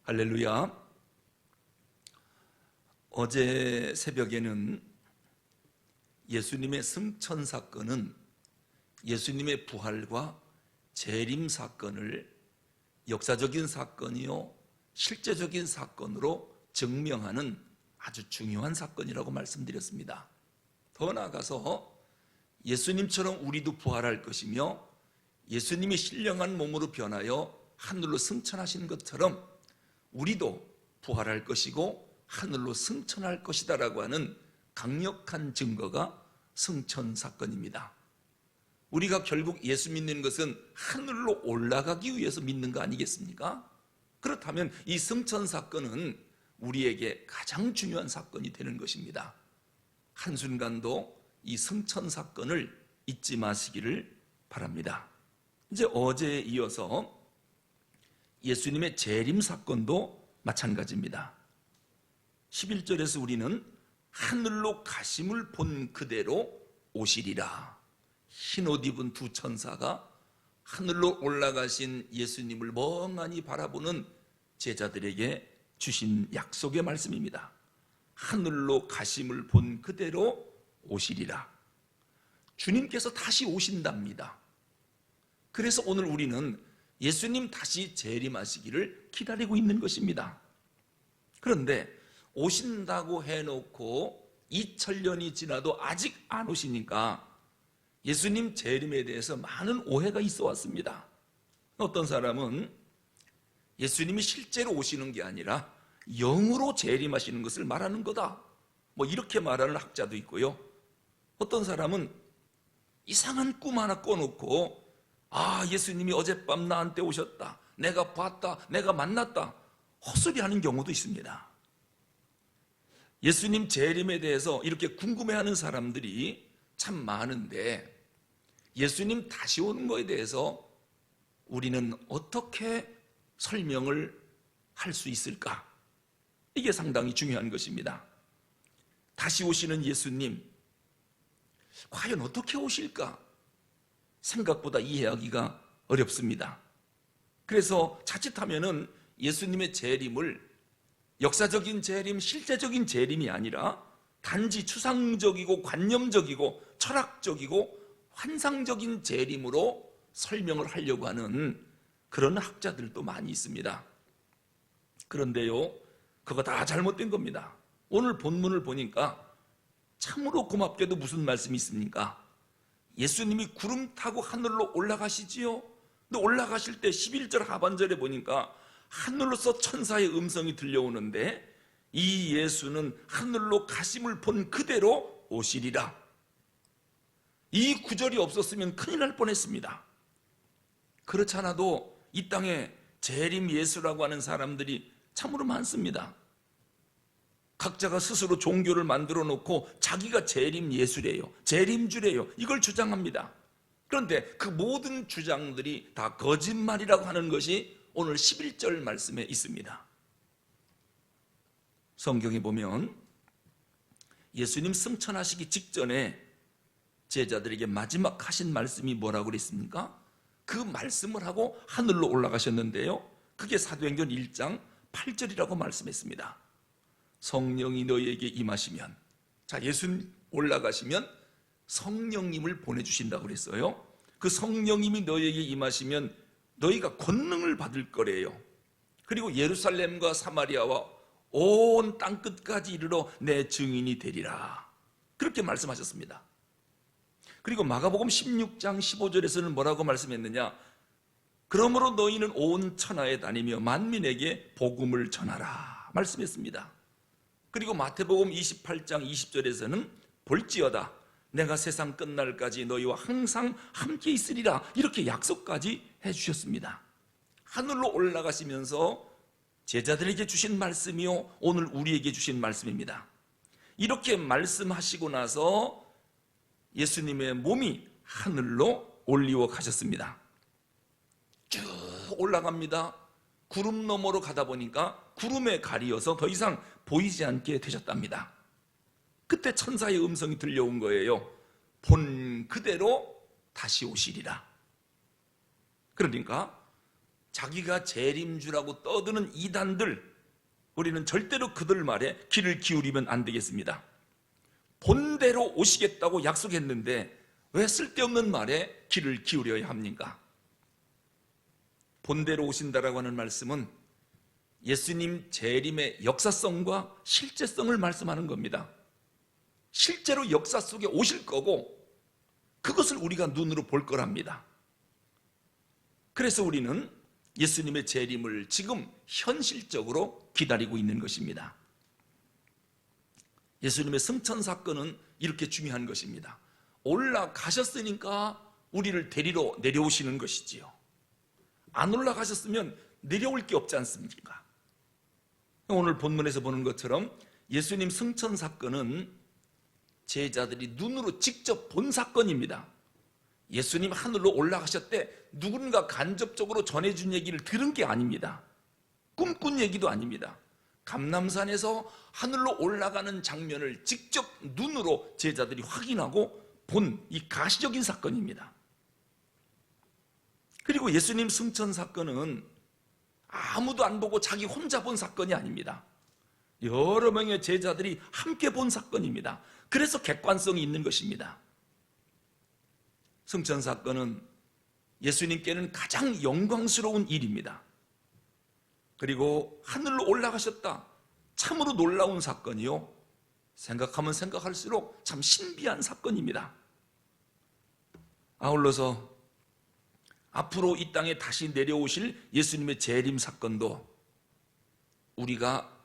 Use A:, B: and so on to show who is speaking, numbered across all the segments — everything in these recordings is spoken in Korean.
A: 할렐루야. 어제 새벽에는 예수님의 승천 사건은 예수님의 부활과 재림 사건을 역사적인 사건이요 실제적인 사건으로 증명하는 아주 중요한 사건이라고 말씀드렸습니다. 더 나아가서 예수님처럼 우리도 부활할 것이며 예수님이 신령한 몸으로 변하여 하늘로 승천하신 것처럼 우리도 부활할 것이고 하늘로 승천할 것이다라고 하는 강력한 증거가 승천 사건입니다. 우리가 결국 예수 믿는 것은 하늘로 올라가기 위해서 믿는 거 아니겠습니까? 그렇다면 이 승천 사건은 우리에게 가장 중요한 사건이 되는 것입니다. 한순간도 이 승천 사건을 잊지 마시기를 바랍니다. 이제 어제에 이어서 예수님의 재림 사건도 마찬가지입니다. 11절에서 우리는 하늘로 가심을 본 그대로 오시리라. 흰옷 입은 두 천사가 하늘로 올라가신 예수님을 멍하니 바라보는 제자들에게 주신 약속의 말씀입니다. 하늘로 가심을 본 그대로 오시리라. 주님께서 다시 오신답니다. 그래서 오늘 우리는 예수님 다시 재림하시기를 기다리고 있는 것입니다. 그런데 오신다고 해놓고 2000년이 지나도 아직 안 오시니까 예수님 재림에 대해서 많은 오해가 있어 왔습니다. 어떤 사람은 예수님이 실제로 오시는 게 아니라 영으로 재림하시는 것을 말하는 거다, 이렇게 말하는 학자도 있고요. 어떤 사람은 이상한 꿈 하나 꿔놓고 예수님이 어젯밤 나한테 오셨다, 내가 봤다, 내가 만났다, 헛소리하는 경우도 있습니다. 예수님 재림에 대해서 이렇게 궁금해하는 사람들이 참 많은데 예수님 다시 오는 것에 대해서 우리는 어떻게 설명을 할 수 있을까? 이게 상당히 중요한 것입니다. 다시 오시는 예수님, 과연 어떻게 오실까? 생각보다 이해하기가 어렵습니다. 그래서 자칫하면은 예수님의 재림을 역사적인 재림, 실제적인 재림이 아니라 단지 추상적이고 관념적이고 철학적이고 환상적인 재림으로 설명을 하려고 하는 그런 학자들도 많이 있습니다. 그런데요, 그거 다 잘못된 겁니다. 오늘 본문을 보니까 참으로 고맙게도 무슨 말씀이 있습니까? 예수님이 구름 타고 하늘로 올라가시지요? 근데 올라가실 때 11절 하반절에 보니까 하늘로서 천사의 음성이 들려오는데 이 예수는 하늘로 가심을 본 그대로 오시리라. 이 구절이 없었으면 큰일 날 뻔했습니다. 그렇지 않아도 이 땅에 재림 예수라고 하는 사람들이 참으로 많습니다. 각자가 스스로 종교를 만들어 놓고 자기가 재림 예수래요, 재림주래요, 이걸 주장합니다. 그런데 그 모든 주장들이 다 거짓말이라고 하는 것이 오늘 11절 말씀에 있습니다. 성경에 보면 예수님 승천하시기 직전에 제자들에게 마지막 하신 말씀이 뭐라고 그랬습니까? 그 말씀을 하고 하늘로 올라가셨는데요, 그게 사도행전 1장 8절이라고 말씀했습니다. 성령이 너희에게 임하시면, 예수님 올라가시면 성령님을 보내주신다고 그랬어요. 그 성령님이 너희에게 임하시면 너희가 권능을 받을 거래요. 그리고 예루살렘과 사마리아와 온 땅끝까지 이르러 내 증인이 되리라, 그렇게 말씀하셨습니다. 그리고 마가복음 16장 15절에서는 뭐라고 말씀했느냐? 그러므로 너희는 온 천하에 다니며 만민에게 복음을 전하라 말씀했습니다. 그리고 마태복음 28장 20절에서는 볼지어다 내가 세상 끝날까지 너희와 항상 함께 있으리라, 이렇게 약속까지 해주셨습니다. 하늘로 올라가시면서 제자들에게 주신 말씀이요, 오늘 우리에게 주신 말씀입니다. 이렇게 말씀하시고 나서 예수님의 몸이 하늘로 올리워 가셨습니다. 쭉 올라갑니다. 구름 너머로 가다 보니까 구름에 가리어서 더 이상 보이지 않게 되셨답니다. 그때 천사의 음성이 들려온 거예요. 본 그대로 다시 오시리라. 그러니까 자기가 재림주라고 떠드는 이단들, 우리는 절대로 그들 말에 귀를 기울이면 안 되겠습니다. 본대로 오시겠다고 약속했는데 왜 쓸데없는 말에 귀를 기울여야 합니까? 본대로 오신다라고 하는 말씀은 예수님 재림의 역사성과 실제성을 말씀하는 겁니다. 실제로 역사 속에 오실 거고 그것을 우리가 눈으로 볼 거랍니다. 그래서 우리는 예수님의 재림을 지금 현실적으로 기다리고 있는 것입니다. 예수님의 승천 사건은 이렇게 중요한 것입니다. 올라가셨으니까 우리를 데리러 내려오시는 것이지요. 안 올라가셨으면 내려올 게 없지 않습니까? 오늘 본문에서 보는 것처럼 예수님 승천 사건은 제자들이 눈으로 직접 본 사건입니다. 예수님 하늘로 올라가셨대 누군가 간접적으로 전해준 얘기를 들은 게 아닙니다. 꿈꾼 얘기도 아닙니다. 감람산에서 하늘로 올라가는 장면을 직접 눈으로 제자들이 확인하고 본 이 가시적인 사건입니다. 그리고 예수님 승천 사건은 아무도 안 보고 자기 혼자 본 사건이 아닙니다. 여러 명의 제자들이 함께 본 사건입니다. 그래서 객관성이 있는 것입니다. 승천 사건은 예수님께는 가장 영광스러운 일입니다. 그리고 하늘로 올라가셨다. 참으로 놀라운 사건이요. 생각하면 생각할수록 참 신비한 사건입니다. 아울러서 앞으로 이 땅에 다시 내려오실 예수님의 재림 사건도 우리가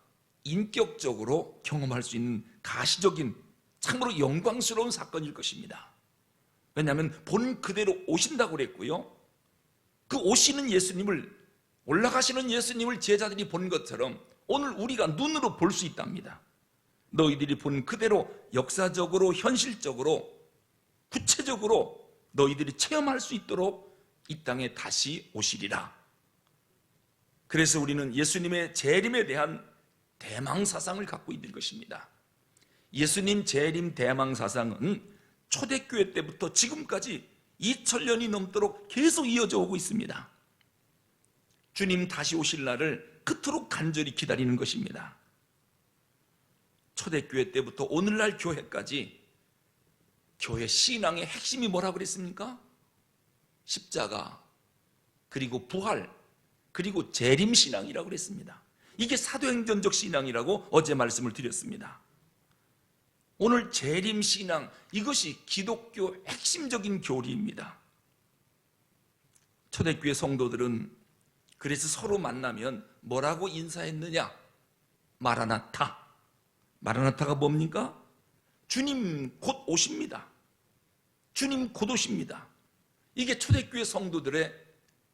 A: 인격적으로 경험할 수 있는 가시적인 참으로 영광스러운 사건일 것입니다. 왜냐하면 본 그대로 오신다고 그랬고요. 그 오시는 예수님을, 올라가시는 예수님을 제자들이 본 것처럼 오늘 우리가 눈으로 볼 수 있답니다. 너희들이 본 그대로 역사적으로, 현실적으로, 구체적으로 너희들이 체험할 수 있도록 이 땅에 다시 오시리라. 그래서 우리는 예수님의 재림에 대한 대망사상을 갖고 있는 것입니다. 예수님 재림 대망사상은 초대교회 때부터 지금까지 2000년이 넘도록 계속 이어져 오고 있습니다. 주님 다시 오실 날을 그토록 간절히 기다리는 것입니다. 초대교회 때부터 오늘날 교회까지 교회 신앙의 핵심이 뭐라고 그랬습니까? 십자가, 그리고 부활, 그리고 재림신앙이라고 그랬습니다. 이게 사도행전적 신앙이라고 어제 말씀을 드렸습니다. 오늘 재림신앙, 이것이 기독교 핵심적인 교리입니다. 초대교회 성도들은 그래서 서로 만나면 뭐라고 인사했느냐? 마라나타. 마라나타가 뭡니까? 주님 곧 오십니다. 주님 곧 오십니다. 이게 초대교회 성도들의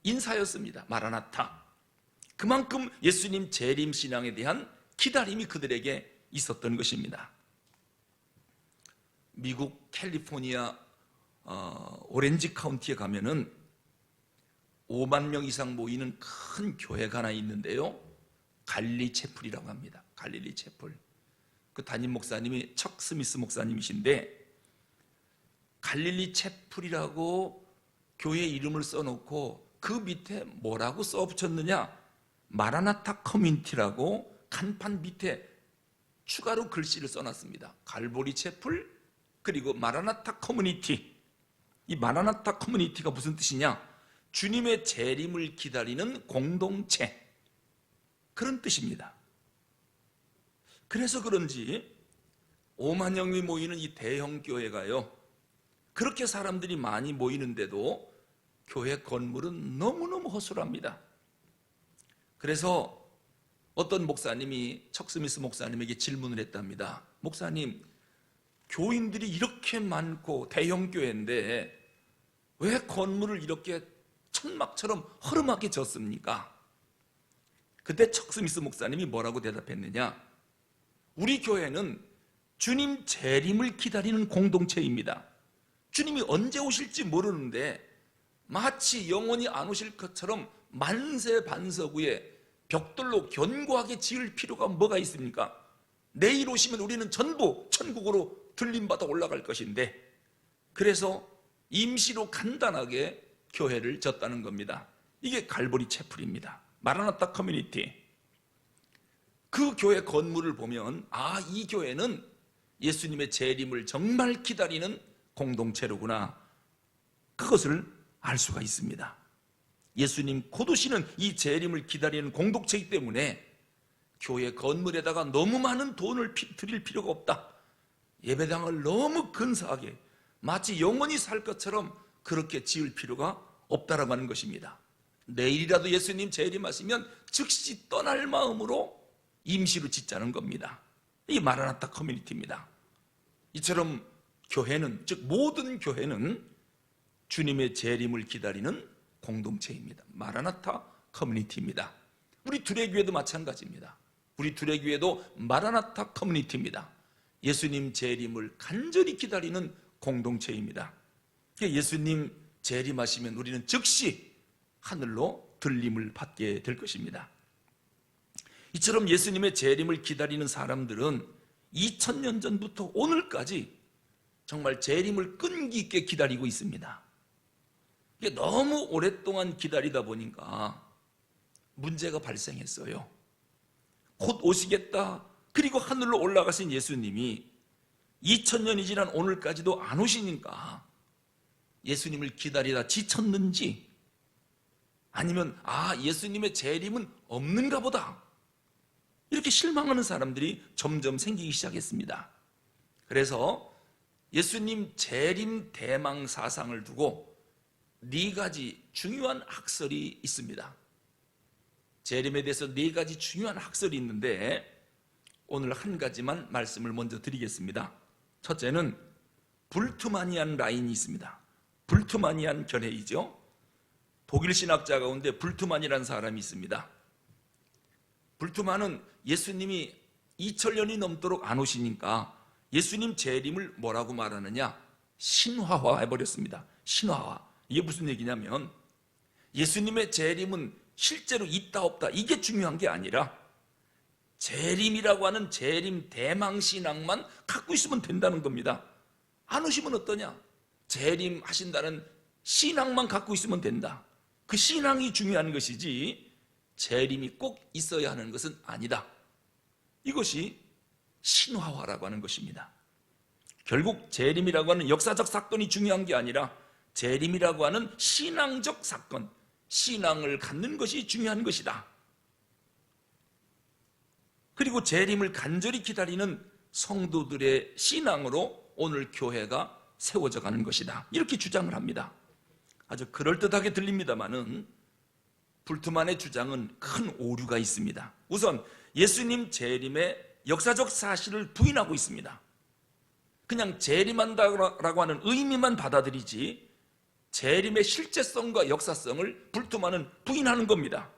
A: 인사였습니다. 마라나타. 그만큼 예수님 재림신앙에 대한 기다림이 그들에게 있었던 것입니다. 미국 캘리포니아 오렌지 카운티에 가면은 5만 명 이상 모이는 큰 교회가 하나 있는데요. 갈릴리 채플이라고 합니다. 갈릴리 채플. 그 담임 목사님이 척 스미스 목사님이신데, 갈릴리 채플이라고 교회 이름을 써놓고 그 밑에 뭐라고 써붙였느냐? 마라나타 커뮤니티라고 간판 밑에 추가로 글씨를 써놨습니다. 갈보리 채플, 그리고 마라나타 커뮤니티. 이 마라나타 커뮤니티가 무슨 뜻이냐? 주님의 재림을 기다리는 공동체, 그런 뜻입니다. 그래서 그런지 5만 명이 모이는 이 대형 교회가요, 그렇게 사람들이 많이 모이는데도 교회 건물은 너무너무 허술합니다. 그래서 어떤 목사님이 척스미스 목사님에게 질문을 했답니다. 목사님, 교인들이 이렇게 많고 대형 교회인데 왜 건물을 이렇게 천막처럼 허름하게 졌습니까? 그때 척스미스 목사님이 뭐라고 대답했느냐? 우리 교회는 주님 재림을 기다리는 공동체입니다. 주님이 언제 오실지 모르는데 마치 영원히 안 오실 것처럼 만세 반석 위에 벽돌로 견고하게 지을 필요가 뭐가 있습니까? 내일 오시면 우리는 전부 천국으로 들림받아 올라갈 것인데, 그래서 임시로 간단하게 교회를 졌다는 겁니다. 이게 갈보리 채플입니다. 마라나타 커뮤니티. 그 교회 건물을 보면 이 교회는 예수님의 재림을 정말 기다리는 공동체로구나, 그것을 알 수가 있습니다. 예수님 곧 오시는 이 재림을 기다리는 공동체이기 때문에 교회 건물에다가 너무 많은 돈을 들일 필요가 없다. 예배당을 너무 근사하게 마치 영원히 살 것처럼 그렇게 지을 필요가 없다라고 하는 것입니다. 내일이라도 예수님 재림하시면 즉시 떠날 마음으로 임시로 짓자는 겁니다. 이 마라나타 커뮤니티입니다. 이처럼 교회는, 즉 모든 교회는 주님의 재림을 기다리는 공동체입니다. 마라나타 커뮤니티입니다. 우리 두레교회도 마찬가지입니다. 우리 두레교회도 마라나타 커뮤니티입니다. 예수님 재림을 간절히 기다리는 공동체입니다. 예수님 재림하시면 우리는 즉시 하늘로 들림을 받게 될 것입니다. 이처럼 예수님의 재림을 기다리는 사람들은 2000년 전부터 오늘까지 정말 재림을 끈기 있게 기다리고 있습니다. 이게 너무 오랫동안 기다리다 보니까 문제가 발생했어요. 곧 오시겠다, 그리고 하늘로 올라가신 예수님이 2000년이 지난 오늘까지도 안 오시니까 예수님을 기다리다 지쳤는지, 아니면 예수님의 재림은 없는가 보다, 이렇게 실망하는 사람들이 점점 생기기 시작했습니다. 그래서 예수님 재림 대망 사상을 두고 4가지 중요한 학설이 있습니다. 재림에 대해서 4가지 중요한 학설이 있는데 오늘 한 가지만 말씀을 먼저 드리겠습니다. 첫째는 불트마니안 라인이 있습니다. 불트마니안 견해이죠. 독일 신학자 가운데 불트만이라는 사람이 있습니다. 불트만은 예수님이 2000년이 넘도록 안 오시니까 예수님 재림을 뭐라고 말하느냐? 신화화 해버렸습니다. 신화화. 이게 무슨 얘기냐면 예수님의 재림은 실제로 있다 없다 이게 중요한 게 아니라 재림이라고 하는 재림 대망신앙만 갖고 있으면 된다는 겁니다. 안 오시면 어떠냐? 재림하신다는 신앙만 갖고 있으면 된다. 그 신앙이 중요한 것이지 재림이 꼭 있어야 하는 것은 아니다. 이것이 신화화라고 하는 것입니다. 결국 재림이라고 하는 역사적 사건이 중요한 게 아니라 재림이라고 하는 신앙적 사건, 신앙을 갖는 것이 중요한 것이다. 그리고 재림을 간절히 기다리는 성도들의 신앙으로 오늘 교회가 세워져 가는 것이다. 이렇게 주장을 합니다. 아주 그럴듯하게 들립니다마는 불트만의 주장은 큰 오류가 있습니다. 우선 예수님 재림의 역사적 사실을 부인하고 있습니다. 그냥 재림한다라고 하는 의미만 받아들이지 재림의 실제성과 역사성을 불트만은 부인하는 겁니다.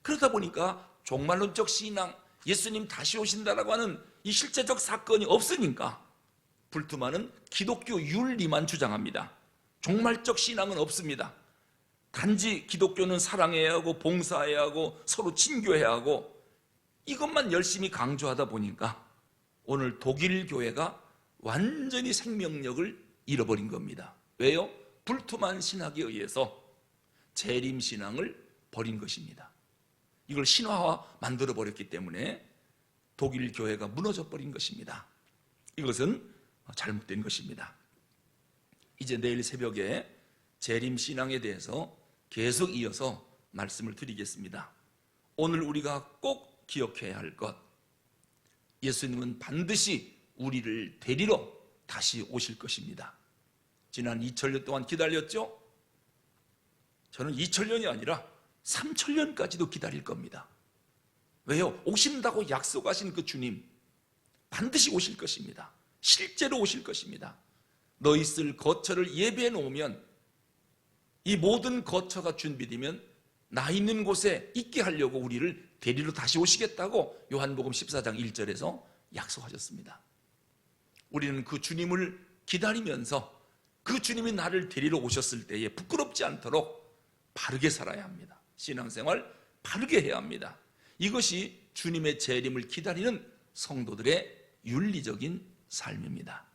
A: 그러다 보니까 종말론적 신앙, 예수님 다시 오신다라고 하는 이 실제적 사건이 없으니까 불트만은 기독교 윤리만 주장합니다. 종말적 신앙은 없습니다. 단지 기독교는 사랑해야 하고 봉사해야 하고 서로 친교해야 하고 이것만 열심히 강조하다 보니까 오늘 독일 교회가 완전히 생명력을 잃어버린 겁니다. 왜요? 불트만 신학에 의해서 재림 신앙을 버린 것입니다. 이걸 신화화 만들어 버렸기 때문에 독일 교회가 무너져 버린 것입니다. 이것은 잘못된 것입니다. 이제 내일 새벽에 재림 신앙에 대해서 계속 이어서 말씀을 드리겠습니다. 오늘 우리가 꼭 기억해야 할 것, 예수님은 반드시 우리를 데리러 다시 오실 것입니다. 지난 2000년 동안 기다렸죠? 저는 2000년이 아니라 3000년까지도 기다릴 겁니다. 왜요? 오신다고 약속하신 그 주님 반드시 오실 것입니다. 실제로 오실 것입니다. 너희 쓸 거처를 예비해 놓으면 이 모든 거처가 준비되면 나 있는 곳에 있게 하려고 우리를 데리러 다시 오시겠다고 요한복음 14장 1절에서 약속하셨습니다. 우리는 그 주님을 기다리면서 그 주님이 나를 데리러 오셨을 때에 부끄럽지 않도록 바르게 살아야 합니다. 신앙생활 바르게 해야 합니다. 이것이 주님의 재림을 기다리는 성도들의 윤리적인 삶입니다.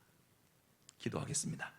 A: 기도하겠습니다.